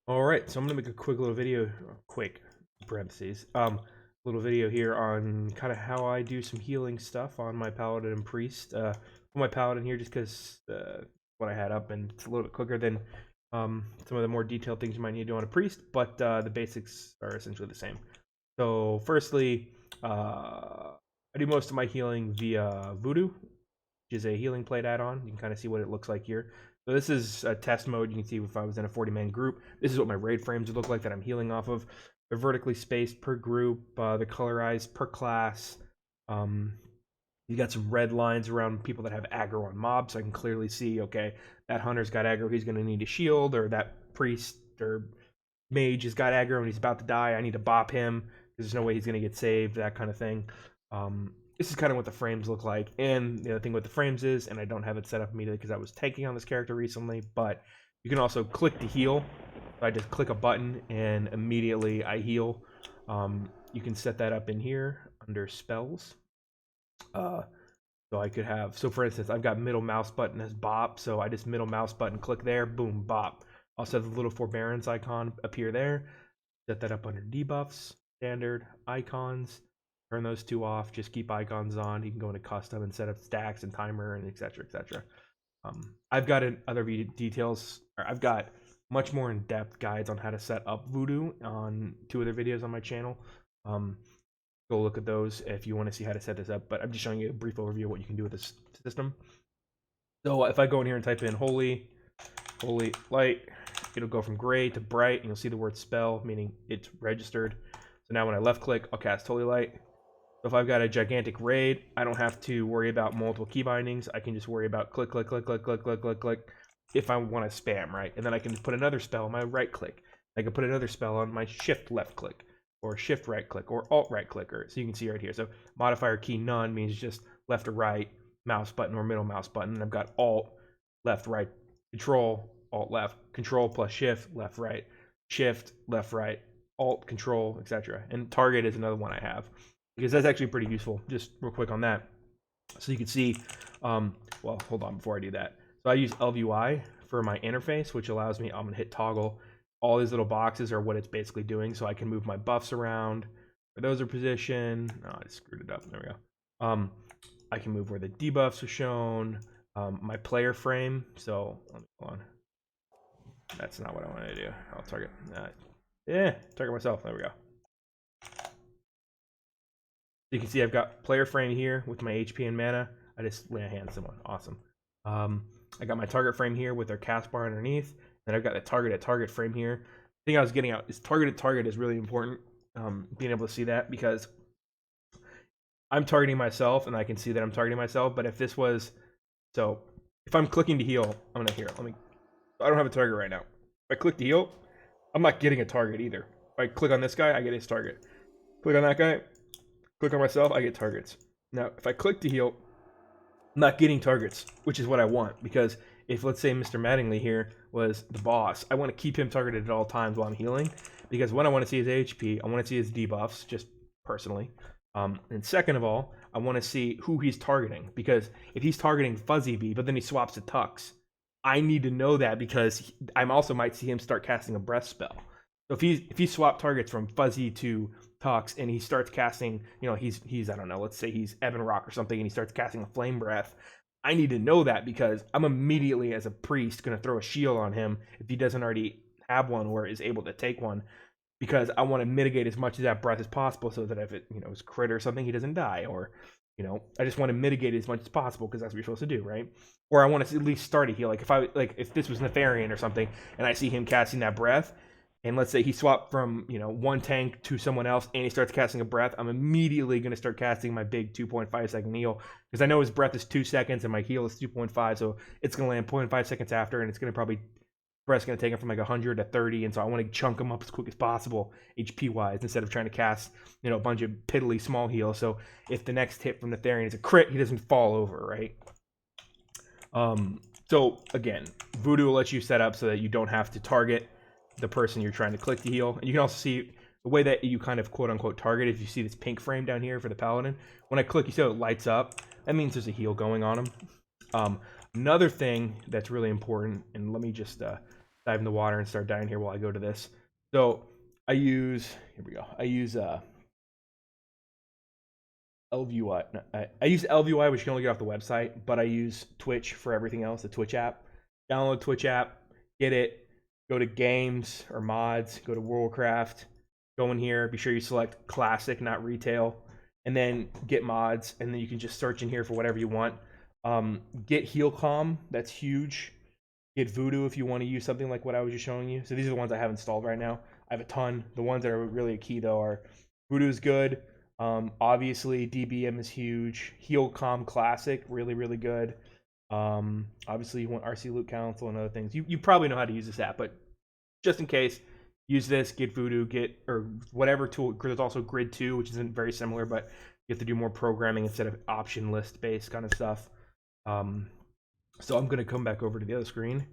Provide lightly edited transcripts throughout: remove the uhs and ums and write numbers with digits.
All right, so I'm gonna make a quick little video, quick parentheses, little video here on kind of how I do some healing stuff on my paladin and priest. For my paladin here, just because what I had up, and it's a little bit quicker than some of the more detailed things you might need to do on a priest, but the basics are essentially the same. So, firstly, I do most of my healing via Voodoo, which is a healing plate add-on. You can kind of see what it looks like here. So this is a test mode. You can see if I was in a 40-man group, this is what my raid frames would look like that I'm healing off of. They're vertically spaced per group, they're colorized per class. You got some red lines around people that have aggro on mobs, so I can clearly see, okay, that hunter's got aggro, he's going to need a shield, or that priest or mage has got aggro and he's about to die, I need to bop him because there's no way he's going to get saved, that kind of thing. This is kind of what the frames look like. And the other thing with the frames is, and I don't have it set up immediately because I was tanking on this character recently, but you can also click to heal. So I just click a button and immediately I heal. You can set that up in here under spells. So I could have, so for instance, I've got middle mouse button as bop, so I just middle mouse button, click there, boom, bop. Also have the little forbearance icon appear there. Set that up under debuffs, standard, icons. Turn those two off, just keep icons on. You can go into custom and set up stacks and timer and etc. etc. I've got other details, or I've got much more in-depth guides on how to set up Voodoo on 2 other videos on my channel. Go look at those if you want to see how to set this up, but I'm just showing you a brief overview of what you can do with this system. So if I go in here and type in holy light, it'll go from gray to bright, and you'll see the word spell, meaning it's registered. So now when I left click, I'll cast holy light. So if I've got a gigantic raid, I don't have to worry about multiple key bindings. I can just worry about click, click, click, click, click, click, click, click, if I want to spam, right? And then I can put another spell on my right click. I can put another spell on my shift left click, or shift right click, or alt right clicker. So you can see right here. So modifier key none means just left or right, mouse button or middle mouse button. And I've got alt, left, right, control, alt, left, control plus shift, left, right, shift, left, right, alt, control, etc. And target is another one I have, because that's actually pretty useful. Just real quick on that. So you can see, well, hold on before I do that. So I use LVUI for my interface, which allows me, I'm going to hit toggle. All these little boxes are what it's basically doing. So I can move my buffs around where those are positioned. Oh, I just screwed it up. There we go. I can move where the debuffs are shown. My player frame. So, let me go on. That's not what I want to do. I'll target. Target myself. There we go. You can see I've got player frame here with my HP and mana. I just lay a hand someone. Awesome. I got my target frame here with their cast bar underneath. Then I've got the target at target frame here. The thing I was getting out is target at target is really important. Being able to see that, because I'm targeting myself and I can see that I'm targeting myself. But if this was, so if I'm clicking to heal, I'm gonna heal. I don't have a target right now. If I click to heal, I'm not getting a target either. If I click on this guy, I get his target. Click on that guy, click on myself, I get targets. Now, if I click to heal, I'm not getting targets, which is what I want, because if, let's say, Mr. Mattingly here was the boss, I want to keep him targeted at all times while I'm healing, because one, I want to see his HP, I want to see his debuffs, just personally. And second of all, I want to see who he's targeting, because if he's targeting Fuzzy Bee, but then he swaps to Tux, I need to know that, because I also might see him start casting a breath spell. So if he swapped targets from Fuzzy to Tux and he starts casting, he's I don't know, let's say he's Evan Rock or something, and he starts casting a flame breath, I need to know that, because I'm immediately, as a priest, going to throw a shield on him if he doesn't already have one or is able to take one, because I want to mitigate as much of that breath as possible, so that if it is crit or something, he doesn't die, or I just want to mitigate it as much as possible, because that's what you're supposed to do, right? Or I want to at least start a heal. If this was Nefarian or something and I see him casting that breath, and let's say he swapped from one tank to someone else and he starts casting a breath, I'm immediately going to start casting my big 2.5 second heal, because I know his breath is 2 seconds and my heal is 2.5, so it's going to land 0.5 seconds after, and it's going to probably, breath's going to take him from like 100 to 30, and so I want to chunk him up as quick as possible HP wise, instead of trying to cast a bunch of piddly small heals. So if the next hit from the Therian is a crit, he doesn't fall over, right? So again, Voodoo will let you set up so that you don't have to target the person you're trying to click to heal. And you can also see the way that you kind of quote unquote target. If you see this pink frame down here for the paladin, when I click, you see how it lights up. That means there's a heal going on him. Another thing that's really important, and let me just dive in the water and start dying here while I go to this. So I use, here we go. I use LVUI. I use LVUI, which you can only get off the website, but I use Twitch for everything else, the Twitch app. Download Twitch app, get it, go to games or mods, go to Worldcraft, go in here, be sure you select classic, not retail, and then get mods, and then you can just search in here for whatever you want. Get Heal Calm, that's huge. Get Voodoo if you want to use something like what I was just showing you. So these are the ones I have installed right now. I have a ton. The ones that are really a key though are Voodoo's good. Obviously DBM is huge. Heal Calm Classic, really, really good. Obviously you want RC Loot Council and other things. You probably know how to use this app, but just in case, use this, get Voodoo, get, or whatever tool. There's also Grid 2, which isn't very similar, but you have to do more programming instead of option list based kind of stuff. So I'm going to come back over to the other screen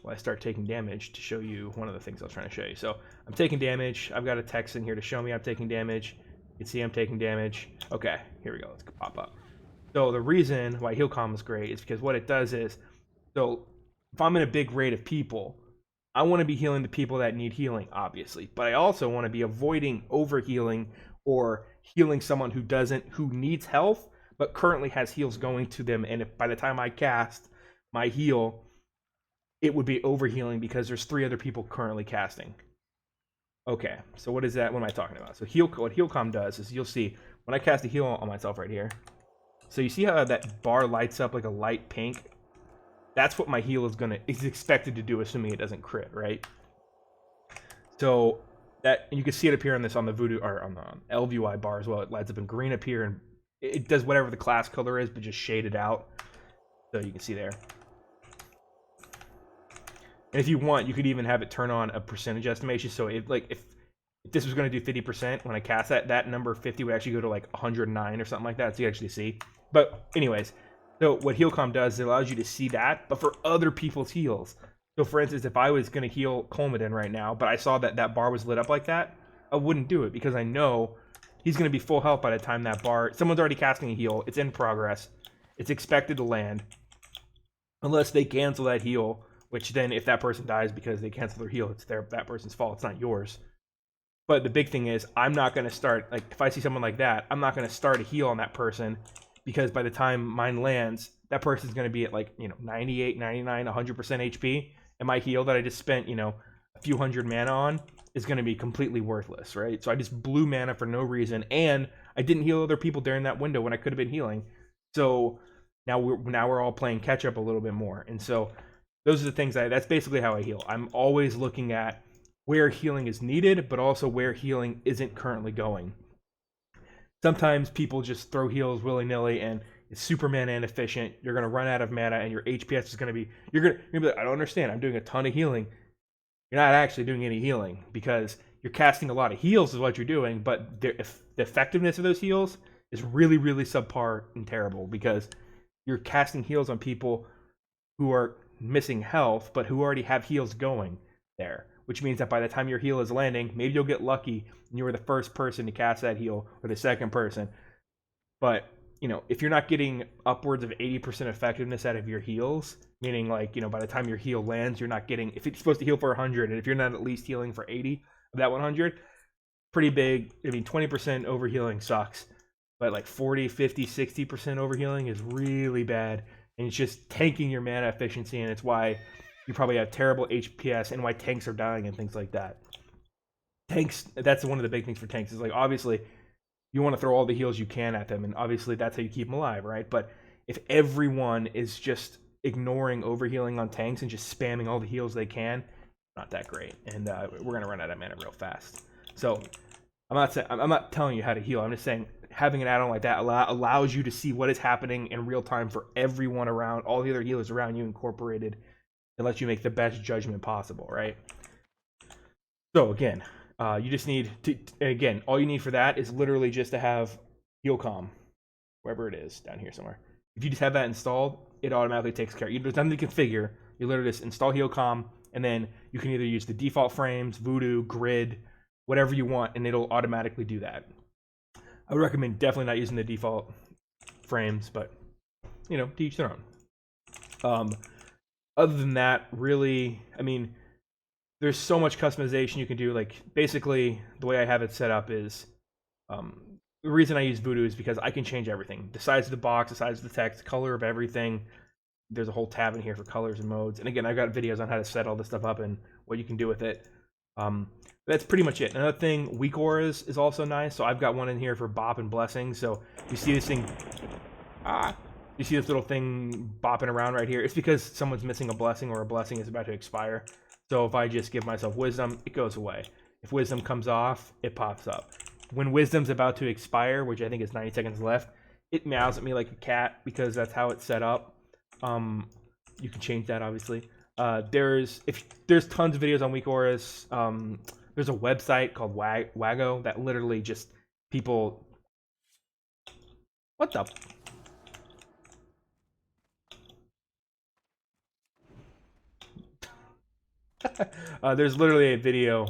while I start taking damage to show you one of the things I was trying to show you. So I'm taking damage. I've got a text in here to show me I'm taking damage. You can see I'm taking damage. Okay, here we go. Let's pop up. So the reason why Heal Calm is great is because what it does is, so if I'm in a big raid of people, I want to be healing the people that need healing, obviously, but I also want to be avoiding overhealing or healing someone who needs health, but currently has heals going to them. And if by the time I cast my heal, it would be overhealing because there's 3 other people currently casting. Okay, so what is that? What am I talking about? So what Heal Calm does is you'll see when I cast a heal on myself right here. So you see how that bar lights up like a light pink? That's what my heal is expected to do, assuming it doesn't crit, right? So that, you can see it appear on the Voodoo or on the LVUI bar as well. It lights up in green up here, and it does whatever the class color is, but just shaded out. So you can see there. And if you want, you could even have it turn on a percentage estimation. So if this was going to do 50%, when I cast that number 50 would actually go to like 109 or something like that. So you actually see. But anyways, so what Heal Calm does is it allows you to see that, but for other people's heals. So for instance, if I was going to heal Colmadin right now, but I saw that bar was lit up like that, I wouldn't do it because I know he's going to be full health by the time that bar, someone's already casting a heal, it's in progress, it's expected to land, unless they cancel that heal, which then if that person dies because they cancel their heal, it's that person's fault, it's not yours. But the big thing is, I'm not going to start, like if I see someone like that, I'm not going to start a heal on that person, because by the time mine lands, that person's going to be at like, 98, 99, 100% HP, and my heal that I just spent, a few hundred mana on is going to be completely worthless, right? So I just blew mana for no reason, and I didn't heal other people during that window when I could have been healing. So now we're all playing catch up a little bit more, and so those are the things that's basically how I heal. I'm always looking at where healing is needed, but also where healing isn't currently going. Sometimes people just throw heals willy-nilly and it's super mana inefficient. You're going to run out of mana and your HPS is going to be, you're going to be like, I don't understand, I'm doing a ton of healing. You're not actually doing any healing because you're casting a lot of heals is what you're doing, but the effectiveness of those heals is really, really subpar and terrible because you're casting heals on people who are missing health, but who already have heals going there, which means that by the time your heal is landing, maybe you'll get lucky and you were the first person to cast that heal or the second person. But, if you're not getting upwards of 80% effectiveness out of your heals, meaning like, by the time your heal lands, you're not getting, if it's supposed to heal for 100, and if you're not at least healing for 80 of that 100, pretty big. 20% overhealing sucks, but like 40, 50, 60% overhealing is really bad. And it's just tanking your mana efficiency, and it's why you probably have terrible HPS and why tanks are dying and things like that. Tanks, that's one of the big things for tanks, is like, obviously, you want to throw all the heals you can at them, and obviously that's how you keep them alive, right? But if everyone is just ignoring overhealing on tanks and just spamming all the heals they can, not that great. And we're going to run out of mana real fast. So I'm not telling you how to heal. I'm just saying having an add-on like that allows you to see what is happening in real time for everyone around, all the other healers around you incorporated. It lets you make the best judgment possible, right? So again, you just need to, again, all you need for that is literally just to have Heal Calm, wherever it is, down here somewhere. If you just have that installed, it automatically takes care. There's nothing to configure. You literally just install Heal Calm, and then you can either use the default frames, Voodoo, Grid, whatever you want, and it'll automatically do that. I would recommend definitely not using the default frames, but, to each their own. Other than that, really, there's so much customization you can do. Like basically, the way I have it set up is, the reason I use Voodoo is because I can change everything: the size of the box, the size of the text, color of everything. There's a whole tab in here for colors and modes. And again, I've got videos on how to set all this stuff up and what you can do with it. That's pretty much it. Another thing, weak auras is also nice. So I've got one in here for Bop and Blessing. So you see this thing, you see this little thing bopping around right here. It's because someone's missing a blessing or a blessing is about to expire. So if I just give myself Wisdom, it goes away. If Wisdom comes off, it pops up. When Wisdom's about to expire, which I think is 90 seconds left, it meows at me like a cat because that's how it's set up. You can change that, obviously. There's tons of videos on weak auras. There's a website called Wago that literally just people. What the? There's literally a video.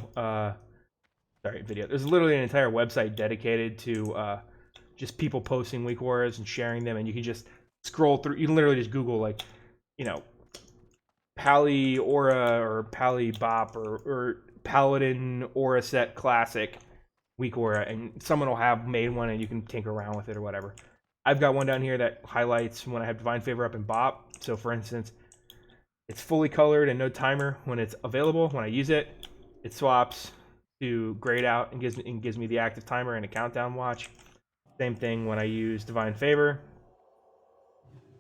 There's literally an entire website dedicated to just people posting weak auras and sharing them, and you can just scroll through. You can literally just Google, like, you know, Pally Aura or Pally Bop or Paladin Aura Set Classic weak aura, and someone will have made one and you can tinker around with it or whatever. I've got one down here that highlights when I have Divine Favor up in Bop. So for instance, it's fully colored and no timer when it's available. When I use it, it swaps to grayed out and gives me the active timer and a countdown watch. Same thing when I use Divine Favor.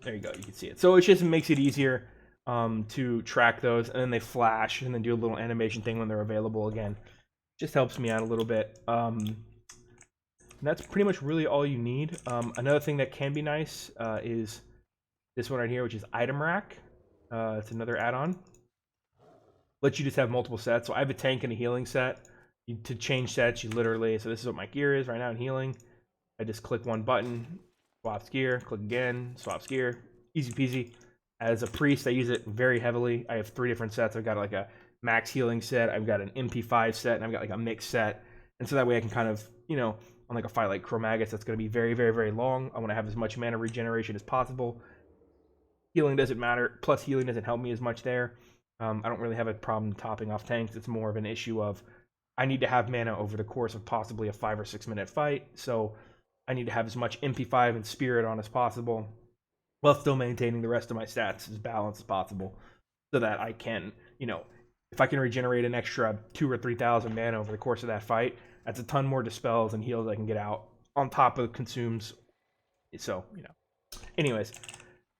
There you go, you can see it. So it just makes it easier to track those, and then they flash and then do a little animation thing when they're available again. Just helps me out a little bit. That's pretty much really all you need. Another thing that can be nice is this one right here, which is Item Rack. It's another add-on. Lets you just have multiple sets. So I have a tank and a healing set. To change sets, you literally, so this is what my gear is right now in healing. I just click one button, swaps gear, click again, swaps gear. Easy peasy. As a priest, I use it very heavily. I have 3 different sets. I've got like a max healing set, I've got an MP5 set, and I've got like a mix set. And so that way I can kind of, you know, on like a fight like Chromaggus that's going to be very, very, very long, I want to have as much mana regeneration as possible. Healing doesn't matter. Plus healing doesn't help me as much there. I don't really have a problem topping off tanks. It's more of an issue of I need to have mana over the course of possibly a 5 or 6 minute fight. So I need to have as much MP5 and Spirit on as possible, while still maintaining the rest of my stats as balanced as possible, so that I can, you know, if I can regenerate an extra 2,000 or 3,000 mana over the course of that fight, that's a ton more dispels and heals I can get out on top of consumes. So, you know. Anyways,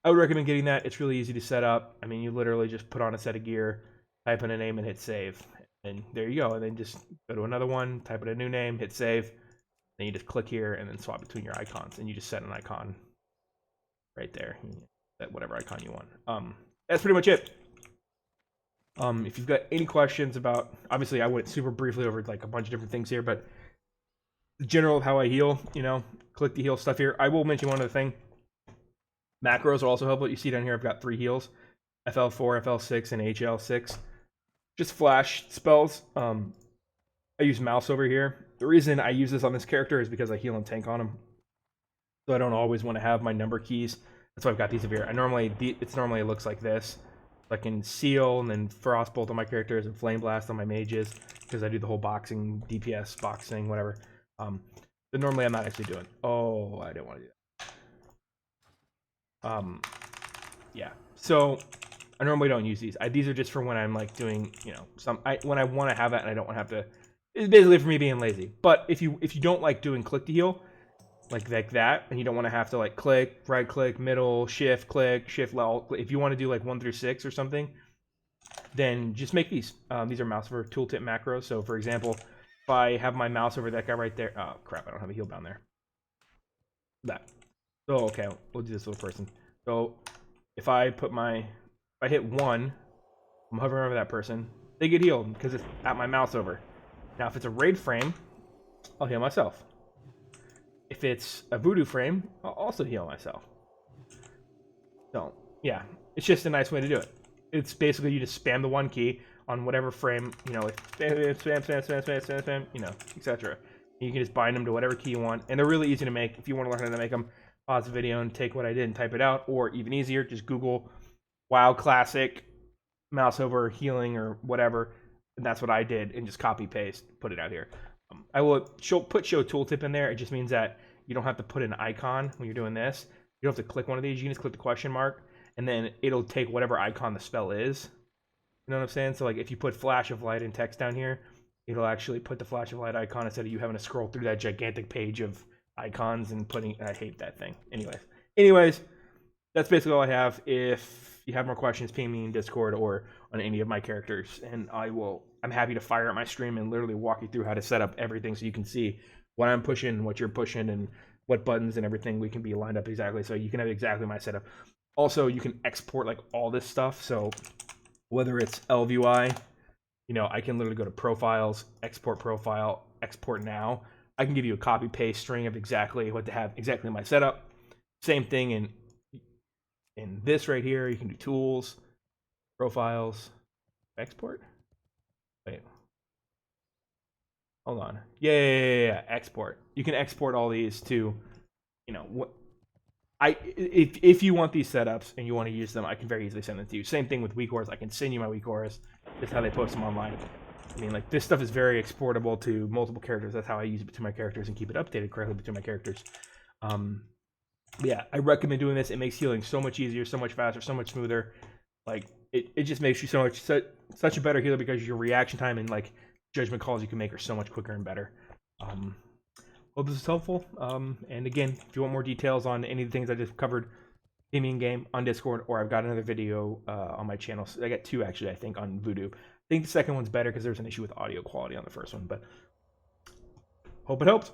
I would recommend getting that. It's really easy to set up. I mean, you literally just put on a set of gear, type in a name, and hit save. And there you go. And then just go to another one, type in a new name, hit save. Then you just click here and then swap between your icons. And you just set an icon right there. Set whatever icon you want. That's pretty much it. If you've got any questions about, obviously I went super briefly over like a bunch of different things here, but the general of how I heal, you know, click the heal stuff here. I will mention one other thing. Macros will also helpful. You see down here, I've got 3 heals, FL4, FL6, and HL6. Just flash spells. I use mouse over here. The reason I use this on this character is because I heal and tank on him. So I don't always want to have my number keys. That's why I've got these over here. It normally looks like this. I can seal and then Frostbolt on my characters and Flame Blast on my mages, because I do the whole boxing, DPS, boxing, whatever. But normally I'm not actually doing. Oh, I didn't want to do that. Yeah. So I normally don't use these. These are just for when I'm like doing, you know, when I want to have that and I don't want to have to. It's basically for me being lazy. But if you don't like doing click to heal, like that, and you don't want to have to like click, right click, middle, shift, click, shift, level. If you want to do like 1 through 6 or something, then just make these. These are mouse over tooltip macros. So for example, if I have my mouse over that guy right there, oh crap, I don't have a heal down there. That. So okay, we'll do this little person. So if I hit 1, I'm hovering over that person, they get healed because it's at my mouse over. Now if it's a raid frame, I'll heal myself. If it's a voodoo frame, I'll also heal myself. So, yeah, it's just a nice way to do it. It's basically you just spam the 1 key on whatever frame, you know, like spam, you know, etc. You can just bind them to whatever key you want, and they're really easy to make. If you want to learn how to make them, pause the video and take what I did and type it out, or even easier, just Google WoW Classic mouse over healing or whatever. And that's what I did, and just copy paste, put it out here. I will put show tooltip in there. It just means that you don't have to put an icon when you're doing this. You don't have to click one of these. You can just click the question mark, and then it'll take whatever icon the spell is. You know what I'm saying? So like if you put flash of light and text down here, it'll actually put the flash of light icon instead of you having to scroll through that gigantic page of icons and putting. I hate that thing. Anyways, that's basically all I have. If you have more questions, ping me in Discord or on any of my characters, and I'm happy to fire up my stream and literally walk you through how to set up everything so you can see what I'm pushing, what you're pushing, and what buttons and everything we can be lined up exactly so you can have exactly my setup. Also, you can export like all this stuff. So whether it's LVUI, I can literally go to profiles, export profile, export now. I can give you a copy paste string of exactly what to have exactly my setup. Same thing in this right here. You can do tools, profiles, export. Wait. Hold on. Yeah. Export. You can export all these to, what if you want these setups and you want to use them, I can very easily send them to you. Same thing with WeakAuras. I can send you my WeakAuras. That's how they post them online. I mean, like, this stuff is very exportable to multiple characters. That's how I use it between my characters and keep it updated correctly between my characters. Yeah, I recommend doing this. It makes healing so much easier, so much faster, so much smoother. Like, it just makes you such a better healer because your reaction time and like judgment calls you can make are so much quicker and better. Hope this is helpful. And again, if you want more details on any of the things I just covered, hit me in game on Discord, or I've got another video on my channel. So I got two actually, I think, on Voodoo. I think the second one's better because there's an issue with audio quality on the first one, but hope it helped.